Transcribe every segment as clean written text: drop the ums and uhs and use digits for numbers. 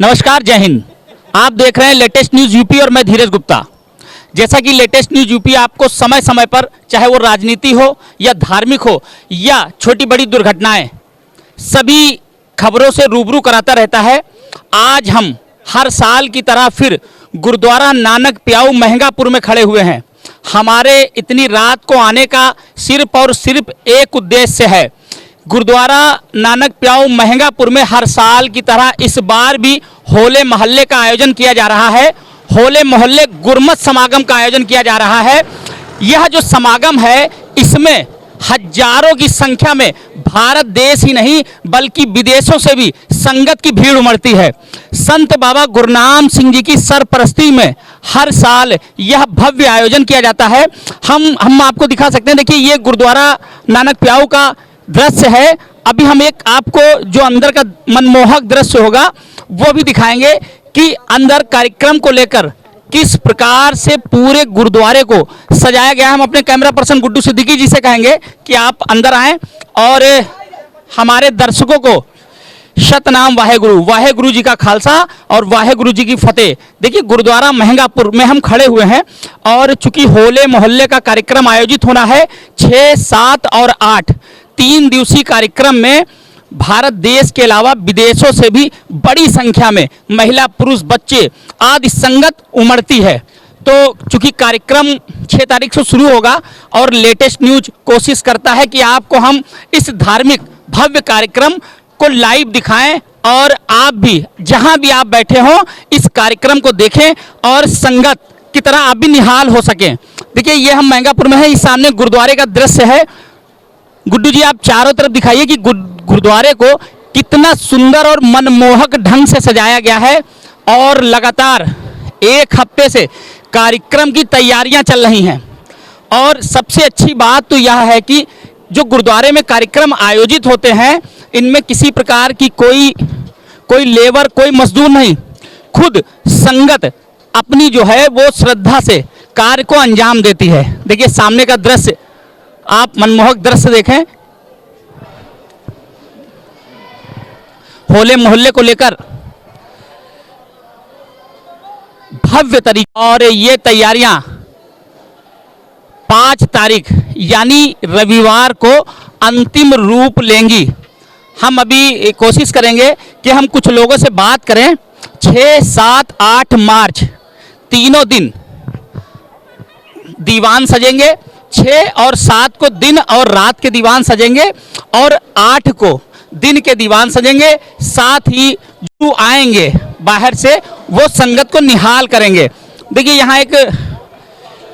नमस्कार, जय हिंद। आप देख रहे हैं लेटेस्ट न्यूज़ यूपी और मैं धीरज गुप्ता। जैसा कि लेटेस्ट न्यूज़ यूपी आपको समय समय पर, चाहे वो राजनीति हो या धार्मिक हो या छोटी बड़ी दुर्घटनाएं, सभी खबरों से रूबरू कराता रहता है। आज हम हर साल की तरह फिर गुरुद्वारा नानक प्याऊ महंगापुर में खड़े हुए हैं। हमारे इतनी रात को आने का सिर्फ और सिर्फ एक उद्देश्य है। गुरुद्वारा नानक प्याऊ महंगापुर में हर साल की तरह इस बार भी होले मोहल्ले का आयोजन किया जा रहा है। होले मोहल्ले गुरमत समागम का आयोजन किया जा रहा है। यह जो समागम है, इसमें हजारों की संख्या में भारत देश ही नहीं बल्कि विदेशों से भी संगत की भीड़ उमड़ती है। संत बाबा गुरनाम सिंह जी की सरपरस्ती में हर साल यह भव्य आयोजन किया जाता है। हम आपको दिखा सकते हैं। देखिए, ये गुरुद्वारा नानक प्याऊ का दृश्य है। अभी हम एक आपको जो अंदर का मनमोहक दृश्य होगा वो भी दिखाएंगे कि अंदर कार्यक्रम को लेकर किस प्रकार से पूरे गुरुद्वारे को सजाया गया है। हम अपने कैमरा पर्सन गुड्डू सिद्दीकी जी से कहेंगे कि आप अंदर आएं और हमारे दर्शकों को सतनाम वाहेगुरु, वाहेगुरु जी का खालसा और वाहेगुरु जी की फतेह। देखिए, गुरुद्वारा महंगापुर में हम खड़े हुए हैं और चूंकि होले मोहल्ले का कार्यक्रम आयोजित होना है 6, 7 और 8 3 दिवसीय कार्यक्रम में भारत देश के अलावा विदेशों से भी बड़ी संख्या में महिला, पुरुष, बच्चे आदि संगत उमड़ती है। तो चूंकि कार्यक्रम 6 तारीख से शुरू होगा और लेटेस्ट न्यूज कोशिश करता है कि आपको हम इस धार्मिक भव्य कार्यक्रम को लाइव दिखाएं और आप भी जहां भी आप बैठे हों इस कार्यक्रम को देखें और संगत की तरह आप भी निहाल हो सकें। देखिए, ये हम महंगापुर में हैं। इस सामने गुरुद्वारे का दृश्य है। गुड्डू जी, आप चारों तरफ दिखाइए कि गुरुद्वारे को कितना सुंदर और मनमोहक ढंग से सजाया गया है और लगातार 1 हफ्ते से कार्यक्रम की तैयारियां चल रही हैं। और सबसे अच्छी बात तो यह है कि जो गुरुद्वारे में कार्यक्रम आयोजित होते हैं, इनमें किसी प्रकार की कोई लेबर, कोई मजदूर नहीं, खुद संगत अपनी जो है वो श्रद्धा से कार्य को अंजाम देती है। देखिए, सामने का दृश्य, आप मनमोहक दृश्य देखें। होले मोहल्ले को लेकर भव्य तरीके और ये तैयारियां 5 तारीख यानी रविवार को अंतिम रूप लेंगी। हम अभी कोशिश करेंगे कि हम कुछ लोगों से बात करें। 6, 7, 8 मार्च तीनों दिन दीवान सजेंगे। 6 और 7 को दिन और रात के दीवान सजेंगे और 8 को दिन के दीवान सजेंगे। साथ ही जो आएंगे बाहर से वो संगत को निहाल करेंगे। देखिए, यहाँ एक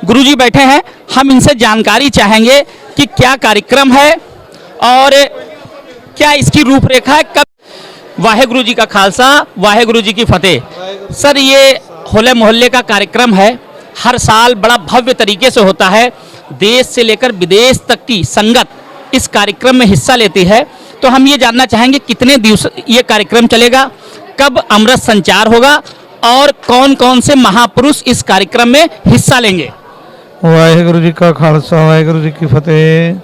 गुरुजी बैठे हैं। हम इनसे जानकारी चाहेंगे कि क्या कार्यक्रम है और क्या इसकी रूपरेखा है। कब वाहेगुरु जी का खालसा, वाहेगुरु जी की फतेह। सर, ये होले मोहल्ले का कार्यक्रम है, हर साल बड़ा भव्य तरीके से होता है। देश से लेकर विदेश तक की संगत इस कार्यक्रम में हिस्सा लेती है। तो हम ये जानना चाहेंगे कितने दिवस ये कार्यक्रम चलेगा, कब अमृत संचार होगा और कौन कौन से महापुरुष इस कार्यक्रम में हिस्सा लेंगे। वाहेगुरु जी का खालसा, वाहेगुरु जी की फतेह।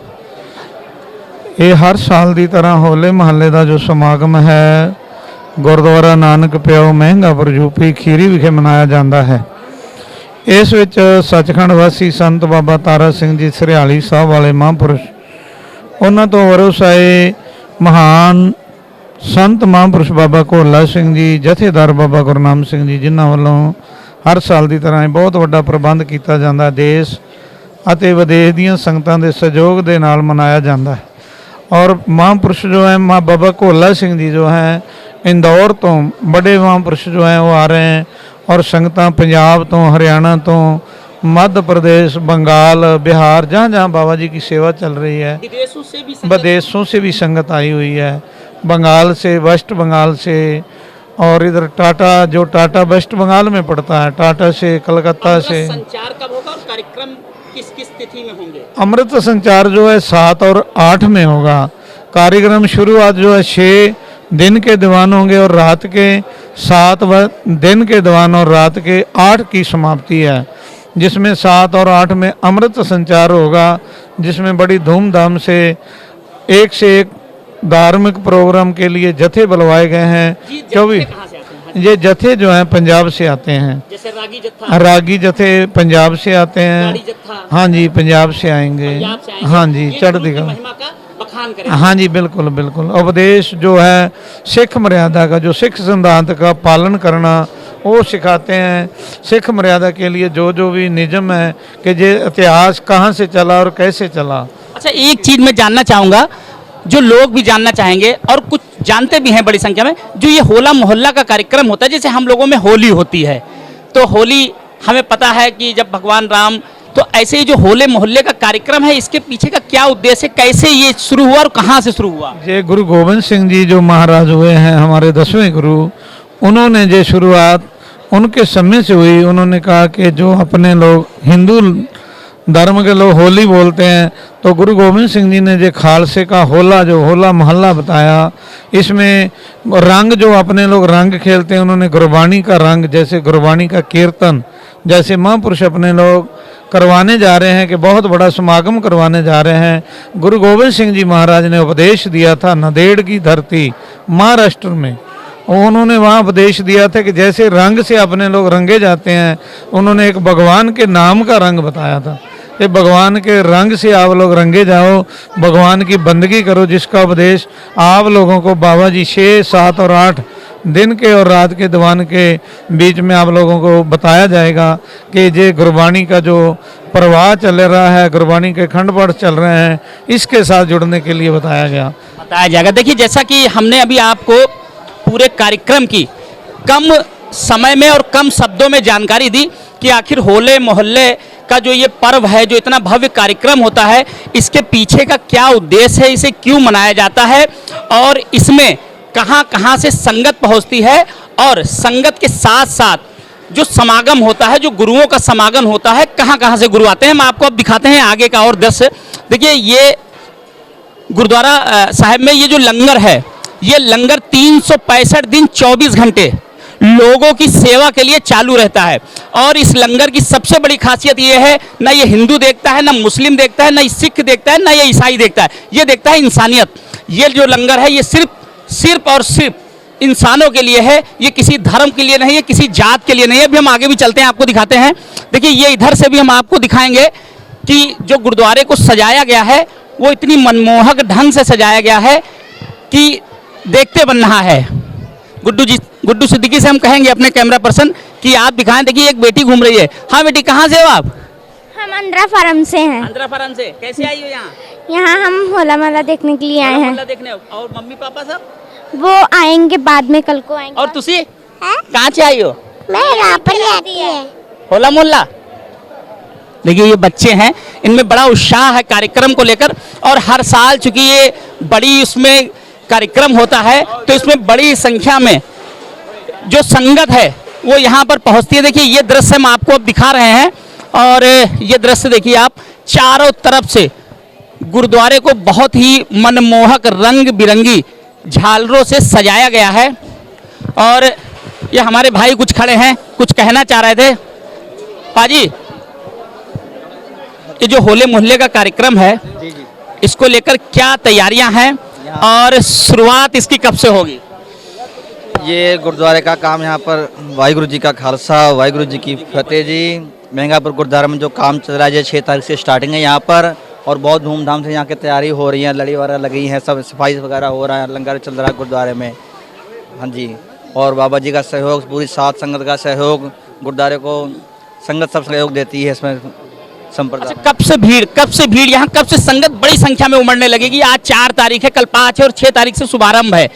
ये हर साल की तरह होले महल्ले का जो समागम है गुरुद्वारा नानक प्याऊ महंगापुर यूपी खीरी विखे मनाया जाता है। इस विच सचखंड वासी संत बाबा तारा सिंह जी सरियाली साहब वाले महापुरुष, उन्होंने तो वरोसाए महान संत महापुरुष बाबा घोला सिंह जी, जथेदार बाबा गुरनाम सिंह जी, जिन्हों वालों हर साल की तरह बहुत वड्डा प्रबंध किया जाता, देश और विदेश दीयां संगतां दे सहयोग के नाल मनाया जाता है। और महापुरुष जो है माँ बाबा घोला सिंह जी जो हैं इंदौर तो बड़े महापुरुष जो हैं वो आ रहे हैं और संगतां पंजाब तो, हरियाणा तो, मध्य प्रदेश, बंगाल, बिहार, जहाँ जहाँ बाबा जी की सेवा चल रही है, विदेशों से भी संगत आई हुई है। बंगाल से, वेस्ट बंगाल से और इधर टाटा, जो टाटा वेस्ट बंगाल में पड़ता है, टाटा से, कलकत्ता से। संचार कब होगा और कार्यक्रम किस किस तिथि में होंगे? अमृत संचार जो है 7 और 8 में होगा। कार्यक्रम शुरुआत जो है 6 दिन के दीवान होंगे और रात के 7 दिन के दीवान और रात के 8 की समाप्ति है, जिसमें 7 और 8 में अमृत संचार होगा, जिसमें बड़ी धूमधाम से एक धार्मिक प्रोग्राम के लिए जत्थे बुलवाए गए हैं। 24 ये जत्थे जो हैं पंजाब से आते हैं। जैसे रागी जत्था, रागी जत्थे पंजाब से आते गाड़ी हैं। जत्था हाँ जी, पंजाब से आएंगे। पंजाब से आएंगे। हाँ जी, ये चढ़ गुरु की दिखा। महिमा का बखान करें। हाँ जी, बिल्कुल बिल्कुल। उपदेश जो है सिख मर्यादा का, जो सिख सिद्धांत का पालन करना वो सिखाते हैं। सिख मर्यादा के लिए जो भी नियम है कि ये इतिहास कहाँ से चला और कैसे चला। अच्छा, एक चीज मैं जानना चाहूंगा, जो लोग भी जानना चाहेंगे और कुछ जानते भी हैं बड़ी संख्या में, जो ये होला मोहल्ला का कार्यक्रम होता है, जैसे हम लोगों में होली होती है, तो होली हमें पता है कि जब भगवान राम, तो ऐसे ही जो होले मोहल्ले का कार्यक्रम है, इसके पीछे का क्या उद्देश्य है, कैसे ये शुरू हुआ और कहाँ से शुरू हुआ? ये गुरु गोविंद सिंह जी जो महाराज हुए हैं, हमारे 10वें गुरु, उन्होंने ये शुरुआत उनके समय से हुई। उन्होंने कहा कि जो अपने लोग हिंदू धर्म के लोग होली बोलते हैं, तो गुरु गोविंद सिंह जी ने जो खालसे का होला, जो होला मोहल्ला बताया, इसमें रंग जो अपने लोग रंग खेलते हैं, उन्होंने गुरबाणी का रंग, जैसे गुरबाणी का कीर्तन, जैसे महापुरुष अपने लोग करवाने जा रहे हैं कि बहुत बड़ा समागम करवाने जा रहे हैं। गुरु गोविंद सिंह जी महाराज ने उपदेश दिया था नांदेड़ की धरती महाराष्ट्र में। उन्होंने वहाँ उपदेश दिया था कि जैसे रंग से अपने लोग रंगे जाते हैं, उन्होंने एक भगवान के नाम का रंग बताया था कि भगवान के रंग से आप लोग रंगे जाओ, भगवान की बंदगी करो, जिसका उपदेश आप लोगों को बाबा जी 6, 7 और 8 दिन के और रात के दीवान के बीच में आप लोगों को बताया जाएगा कि ये गुरबाणी का जो प्रवाह चल रहा है, गुरबाणी के खंड पाठ चल रहे हैं, इसके साथ जुड़ने के लिए बताया जाएगा। देखिए, जैसा कि हमने अभी आपको पूरे कार्यक्रम की कम समय में और कम शब्दों में जानकारी दी कि आखिर होले मोहल्ले का जो ये पर्व है, जो इतना भव्य कार्यक्रम होता है, इसके पीछे का क्या उद्देश्य है, इसे क्यों मनाया जाता है और इसमें कहाँ कहाँ से संगत पहुँचती है, और संगत के साथ साथ जो समागम होता है, जो गुरुओं का समागम होता है, कहाँ कहाँ से गुरु आते हैं। हम आपको अब दिखाते हैं आगे का और दृश्य। देखिए, ये गुरुद्वारा साहिब में ये जो लंगर है, ये लंगर 365 दिन 24 घंटे लोगों की सेवा के लिए चालू रहता है। और इस लंगर की सबसे बड़ी खासियत ये है, ना ये हिंदू देखता है, ना मुस्लिम देखता है, ना ये सिख देखता है, ना ये ईसाई देखता है, ये देखता है इंसानियत। ये जो लंगर है, ये सिर्फ और सिर्फ इंसानों के लिए है, ये किसी धर्म के लिए नहीं है, किसी जात के लिए नहीं है। अभी हम आगे भी चलते हैं, आपको दिखाते हैं। देखिए, ये इधर से भी हम आपको दिखाएंगे कि जो गुरुद्वारे को सजाया गया है, वो इतनी मनमोहक ढंग से सजाया गया है कि देखते बन रहा है। गुड्डू सिद्दीकी से हम कहेंगे अपने कैमरा पर्सन कि आप दिखाएं। देखिए, एक बेटी घूम रही है। हाँ बेटी, कहाँ से हो आप? हम आंध्रा फार्म से हैं। आंध्रा फार्म से कैसे आई हो यहाँ? यहाँ हम होला मोहल्ला देखने के लिए आए हैं। होला देखने। और मम्मी पापा सब? वो आएंगे बाद में, कल को आएंगे। और तुसी कहाँ से आई हो? मैं यहाँ पर ही आती है। होला मोहल्ला। देखिए, ये बच्चे हैं, इनमें बड़ा उत्साह है कार्यक्रम को लेकर। और हर साल चूंकि ये बड़ी उसमें कार्यक्रम होता है, तो इसमें बड़ी संख्या में जो संगत है वो यहाँ पर पहुँचती है। देखिए, ये दृश्य हम आपको अब दिखा रहे हैं, और ये दृश्य देखिए आप, चारों तरफ से गुरुद्वारे को बहुत ही मनमोहक रंग बिरंगी झालरों से सजाया गया है। और ये हमारे भाई कुछ खड़े हैं, कुछ कहना चाह रहे थे। पाजी, ये जो होले मोहल्ले का कार्यक्रम है, इसको लेकर क्या तैयारियां हैं और शुरुआत इसकी कब से होगी? ये गुरुद्वारे का काम यहाँ पर वाहिगुरु जी का खालसा, वाहिगुरु जी की फतेह जी। महंगापुर गुरुद्वारा में जो काम चल रहा है, 6 तारीख से स्टार्टिंग है यहाँ पर, और बहुत धूमधाम से यहाँ की तैयारी हो रही है। लड़ी वगैरह लगी है, सब सफाई वगैरह हो रहा है, लंगर चल रहा है गुरुद्वारे में। हाँ जी, और बाबा जी का सहयोग, पूरी साथ संगत का सहयोग, गुरुद्वारे को संगत सब सहयोग देती है इसमें संप्रदाय। अच्छा, कब से भीड़ यहाँ, कब से संगत बड़ी संख्या में उमड़ने लगेगी? आज 4 तारीख है, कल 5 है और 6 तारीख से शुभारंभ है।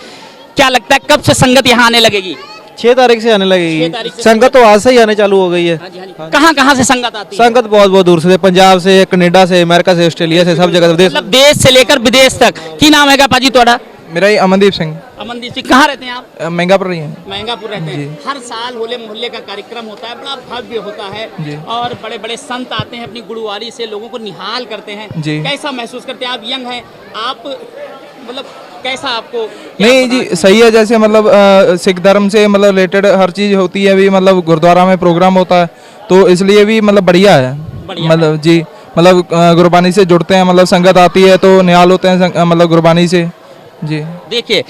क्या लगता है कब से संगत यहाँ आने लगेगी? 6 तारीख से आने लगेगी। संगत तो आज से ही आने चालू हो गई है। कहाँ कहाँ से संगत आती है? संगत बहुत बहुत दूर से, पंजाब से, कनाडा से, अमेरिका से, ऑस्ट्रेलिया से, सब जगह विदेश। मतलब देश से लेकर विदेश तक। की नाम है पाजी तोड़ा? मेरा ही अमनदीप सिंह। अमनदीप सिंह, कहाँ रहते हैं आप? महंगापुर ही हैं। महंगापुर रहते हैं। हर साल होले मोहल्ले का कार्यक्रम होता है, बड़ा भव्य होता है, और बड़े बड़े संत आते हैं अपनी गुरुवारी से, लोगों को निहाल करते हैं। कैसा महसूस करते हैं? आप यंग हैं, आप मतलब कैसा आपको? नहीं जी, सही है। जैसे मतलब सिख धर्म से मतलब रिलेटेड हर चीज़ होती है, भी मतलब गुरुद्वारा में प्रोग्राम होता है, तो इसलिए भी मतलब बढ़िया है। मतलब जी, मतलब गुरबानी से जुड़ते हैं, मतलब संगत आती है तो निहाल होते हैं मतलब गुरबानी से जी। देखिए,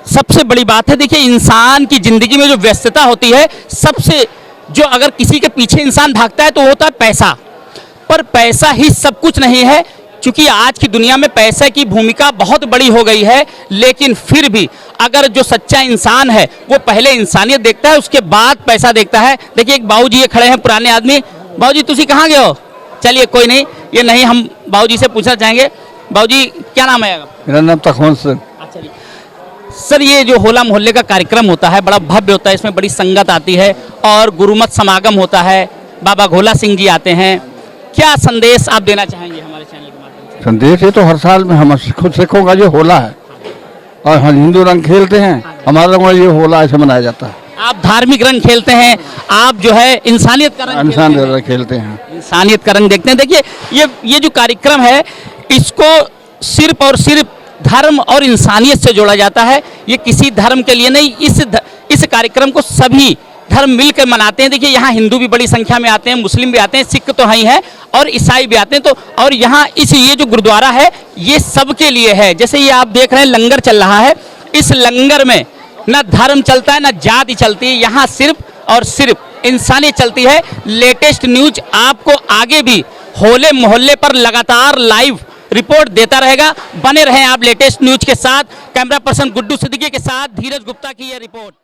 सबसे बड़ी बात है, देखिए इंसान की जिंदगी में जो व्यस्तता होती है, सबसे जो अगर किसी के पीछे इंसान भागता है तो होता है पैसा। पर पैसा ही सब कुछ नहीं है, क्योंकि आज की दुनिया में पैसे की भूमिका बहुत बड़ी हो गई है। लेकिन फिर भी अगर जो सच्चा इंसान है वो पहले इंसानियत देखता है, उसके बाद पैसा देखता है। देखिए एक बाबूजी ये खड़े हैं, पुराने आदमी। बाबूजी तुसी कहाँ गए हो? चलिए कोई नहीं, ये नहीं, हम बाबूजी से पूछना चाहेंगे। बाबूजी क्या नाम है आपका? मेरा नाम तखवंत सिंह। अच्छा जी सर, ये जो होला मोहल्ले का कार्यक्रम होता है बड़ा भव्य होता है, इसमें बड़ी संगत आती है और गुरुमत समागम होता है, बाबा घोला सिंह जी आते हैं। क्या संदेश आप देना चाहेंगे हमारे चैनल के माध्यम से? संदेश है तो हर साल में हम खुद सिखों का ये होला है और हम हिंदू रंग खेलते हैं, हमारे लोगों का ये होला ऐसे मनाया जाता है। आप धार्मिक रंग खेलते हैं, आप जो है इंसानियत का रंग इंसान खेलते हैं। खेलते हैं, इंसानियत का रंग देखते हैं। देखिए ये जो कार्यक्रम है, इसको सिर्फ और सिर्फ धर्म और इंसानियत से जोड़ा जाता है। ये किसी धर्म के लिए नहीं, इस कार्यक्रम को सभी धर्म मिलकर मनाते हैं। देखिए यहाँ हिंदू भी बड़ी संख्या में आते हैं, मुस्लिम भी आते हैं, सिख तो हैं ही हैं और ईसाई भी आते हैं। तो और यहाँ ये जो गुरुद्वारा है ये सबके लिए है। जैसे ये आप देख रहे हैं लंगर चल रहा है, इस लंगर में ना धर्म चलता है ना जाति चलती है, यहाँ सिर्फ और सिर्फ इंसानियत चलती है। लेटेस्ट न्यूज आपको आगे भी होले मोहल्ले पर लगातार लाइव रिपोर्ट देता रहेगा। बने रहें आप लेटेस्ट न्यूज के साथ। कैमरा पर्सन गुड्डू सिद्दीकी के साथ धीरज गुप्ता की यह रिपोर्ट।